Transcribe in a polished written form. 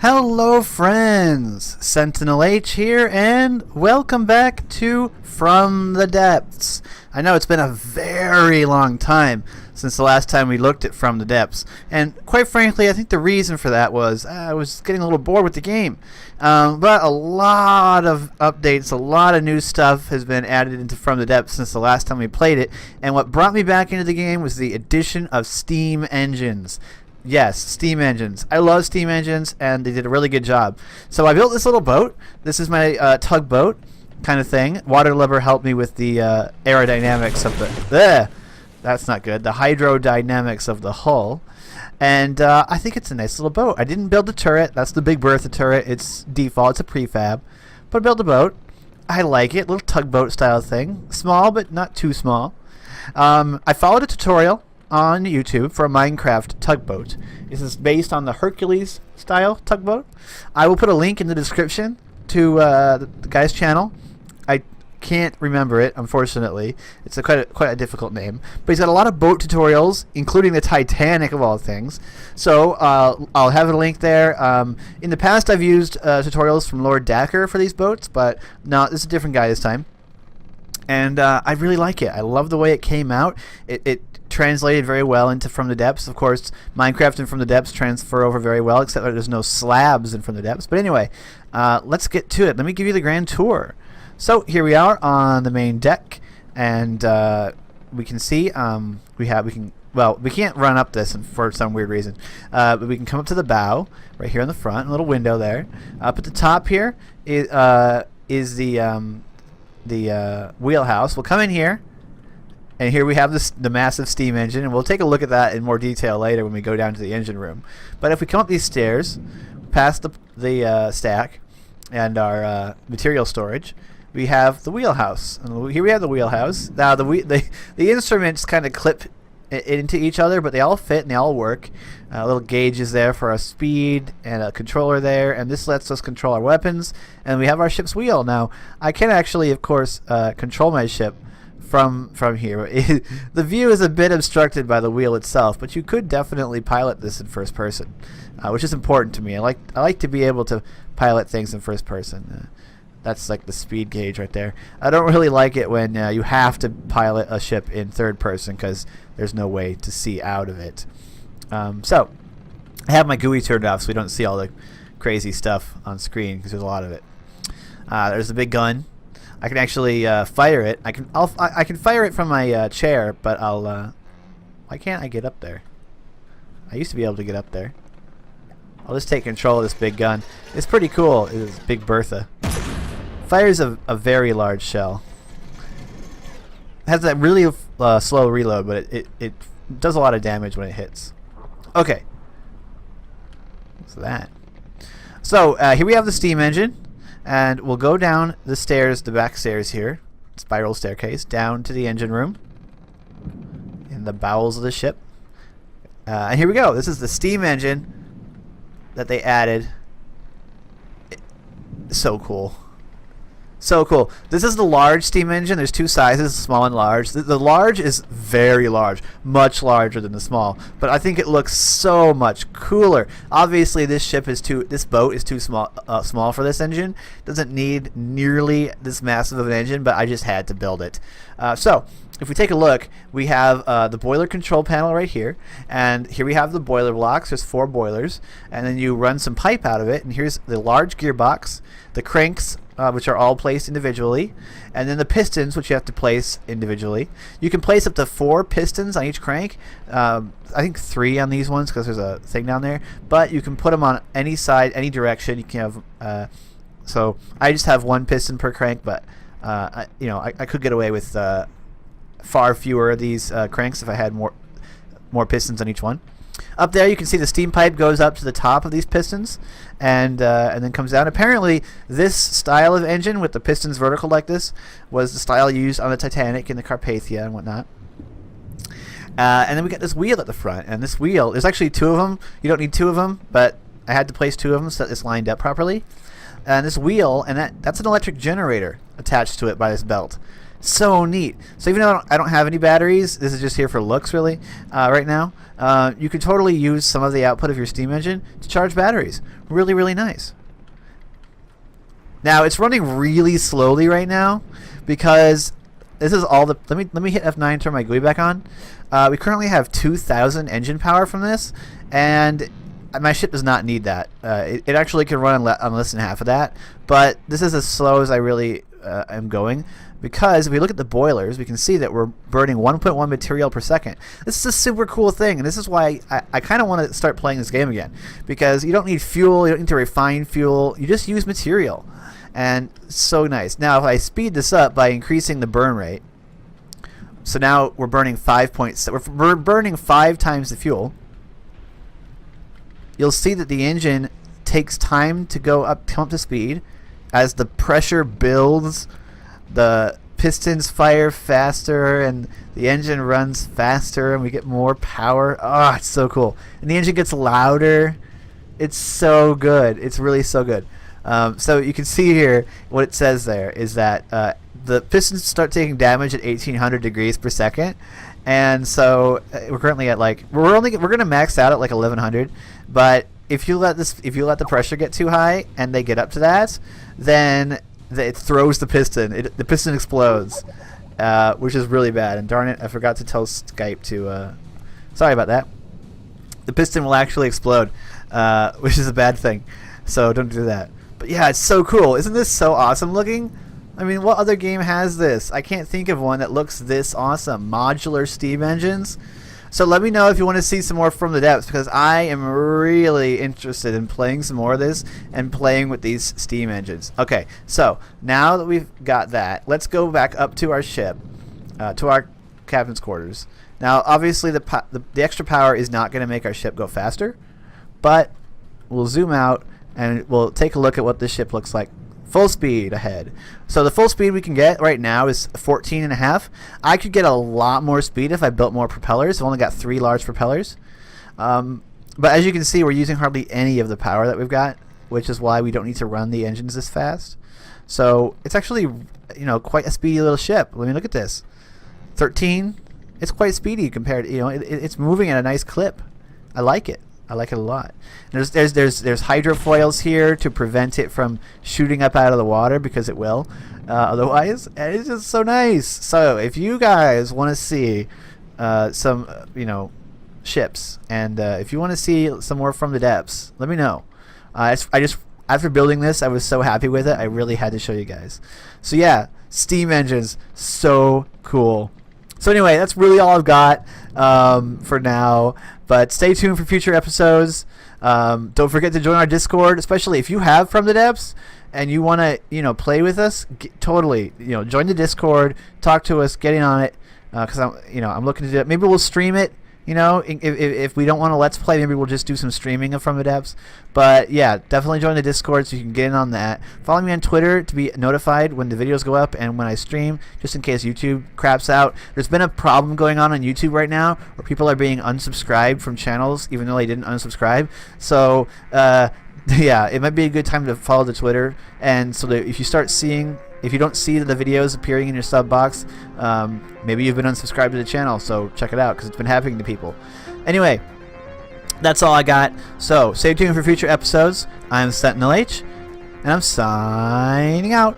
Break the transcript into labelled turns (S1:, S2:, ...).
S1: Hello friends, Sentinel H here, and welcome back to From the Depths. I know it's been a very long time since the last time we looked at From the Depths, and quite frankly I think the reason for that was I was getting a little bored with the game. But a lot of updates, a lot of new stuff has been added into From the Depths since the last time we played it, and what brought me back into the game was the addition of Steam engines. Yes, steam engines. I love steam engines, and they did a really good job. So I built this little boat. This is my tugboat kind of thing. Waterlubber helped me with the aerodynamics of the... that's not good. The hydrodynamics of the hull. And I think it's a nice little boat. I didn't build the turret. That's the Big Bertha turret. It's default. It's a prefab. But I built a boat. I like it. Little tugboat style thing. Small, but not too small. I followed a tutorial on YouTube for a Minecraft tugboat. This is based on the Hercules style tugboat. I will put a link in the description to the guy's channel. I can't remember it, unfortunately. It's quite a difficult name. But he's got a lot of boat tutorials, including the Titanic of all things. So I'll have a link there. In the past I've used tutorials from Lord Dacker for these boats, but no, this is a different guy this time. And I really like it. I love the way it came out. It translated very well into From the Depths. Of course, Minecraft and From the Depths transfer over very well, except that there's no slabs in From the Depths. But anyway, let's get to it. Let me give you the grand tour. So here we are on the main deck, and we can see we can't run up this for some weird reason, but we can come up to the bow right here in the front, a little window there. Up at the top here is the wheelhouse. We'll come in here, and here we have the massive steam engine, and we'll take a look at that in more detail later when we go down to the engine room. But if we come up these stairs, past the stack and our material storage, we have the wheelhouse. And here we have the wheelhouse. Now the instruments kind of clip into each other, but they all fit and they all work. Little gauges there for our speed, and a controller there, and this lets us control our weapons. And we have our ship's wheel. Now I can actually, of course, control my ship from here. The view is a bit obstructed by the wheel itself, but you could definitely pilot this in first person, which is important to me. I like to be able to pilot things in first person. That's like the speed gauge right there. I don't really like it when you have to pilot a ship in third person because there's no way to see out of it. So I have my GUI turned off so we don't see all the crazy stuff on screen because there's a lot of it. There's the big gun. I can actually fire it. I can fire it from my chair, but why can't I get up there? I used to be able to get up there. I'll just take control of this big gun. It's pretty cool. It's Big Bertha. Fires a very large shell. It has that really slow reload, but it does a lot of damage when it hits. Okay. What's that? So here we have the steam engine, and we'll go down the stairs, the back stairs here, spiral staircase, down to the engine room in the bowels of the ship. And here we go. This is the steam engine that they added. So cool. So cool. This is the large steam engine. There's two sizes, small and large. The large is very large, much larger than the small. But I think it looks so much cooler. Obviously, this boat is too small for this engine. Doesn't need nearly this massive of an engine, but I just had to build it. So if we take a look, we have the boiler control panel right here, and here we have the boiler blocks. There's 4 boilers, and then you run some pipe out of it, and here's the large gearbox, the cranks, which are all placed individually, and then the pistons, which you have to place individually. You can place up to 4 pistons on each crank. I think 3 on these ones because there's a thing down there, but you can put them on any side, any direction. You can have so I just have 1 piston per crank, but I could get away with far fewer of these cranks if I had more pistons on each one. Up there you can see the steam pipe goes up to the top of these pistons and then comes down. Apparently this style of engine with the pistons vertical like this was the style used on the Titanic and the Carpathia and whatnot. And then we got this wheel at the front, and this wheel, there's actually 2 of them. You don't need 2 of them, but I had to place 2 of them so that it's lined up properly. And this wheel, and that's an electric generator attached to it by this belt. So neat. So even though I don't have any batteries, this is just here for looks really right now. You could totally use some of the output of your steam engine to charge batteries. Really, really nice. Now it's running really slowly right now because this is all the. Let me hit F9, turn my GUI back on. We currently have 2,000 engine power from this, and my ship does not need that. It actually can run on less than half of that, but this is as slow as I really am going, because if we look at the boilers, we can see that we're burning 1.1 material per second. This is a super cool thing, and this is why I kind of want to start playing this game again, because you don't need fuel, you don't need to refine fuel, you just use material, and so nice. Now if I speed this up by increasing the burn rate, so now we're burning 5.7, we're burning 5 times the fuel. You'll see that the engine takes time to come up to speed. As the pressure builds, the pistons fire faster and the engine runs faster and we get more power. Oh, it's so cool. And the engine gets louder. It's so good. It's really so good. So you can see here what it says there is that the pistons start taking damage at 1800 degrees per second. And so we're currently at like we're going to max out at like 1100, but if you let the pressure get too high and they get up to that, then it throws the piston. The piston explodes, which is really bad. And darn it, I forgot to tell Skype to. Sorry about that. The piston will actually explode, which is a bad thing. So don't do that. But yeah, it's so cool. Isn't this so awesome looking? I mean, what other game has this? I can't think of one that looks this awesome. Modular steam engines. So let me know if you want to see some more From the Depths, because I am really interested in playing some more of this and playing with these steam engines. Okay, so now that we've got that, let's go back up to our ship, to our captain's quarters. Now, obviously, the extra power is not going to make our ship go faster, but we'll zoom out and we'll take a look at what this ship looks like. Full speed ahead. So the full speed we can get right now is 14.5. I could get a lot more speed if I built more propellers. I've only got 3 large propellers. But as you can see, we're using hardly any of the power that we've got, which is why we don't need to run the engines this fast. So it's actually, quite a speedy little ship. Let me look at this. 13. It's quite speedy compared. It's moving at a nice clip. I like it. I like it a lot. There's hydrofoils here to prevent it from shooting up out of the water, because it will otherwise. And it's just so nice. So if you guys want to see some ships, and if you want to see some more From the Depths, let me know. I just after building this, I was so happy with it. I really had to show you guys. So yeah, steam engines, so cool. So anyway, that's really all I've got for now. But stay tuned for future episodes. Don't forget to join our Discord, especially if you have From the Depths and you want to, play with us. Totally, join the Discord, talk to us, get in on it. Because I'm looking to do it. Maybe we'll stream it. If we don't want to let's play, maybe we'll just do some streaming of From the Depths. But yeah, definitely join the Discord so you can get in on that. Follow me on Twitter to be notified when the videos go up and when I stream, just in case YouTube craps out. There's been a problem going on YouTube right now where people are being unsubscribed from channels even though they didn't unsubscribe. So yeah, it might be a good time to follow the Twitter, and so that if you don't see the videos appearing in your sub box, maybe you've been unsubscribed to the channel, so check it out, because it's been happening to people. Anyway, that's all I got. So stay tuned for future episodes. I'm SentinalH, and I'm signing out.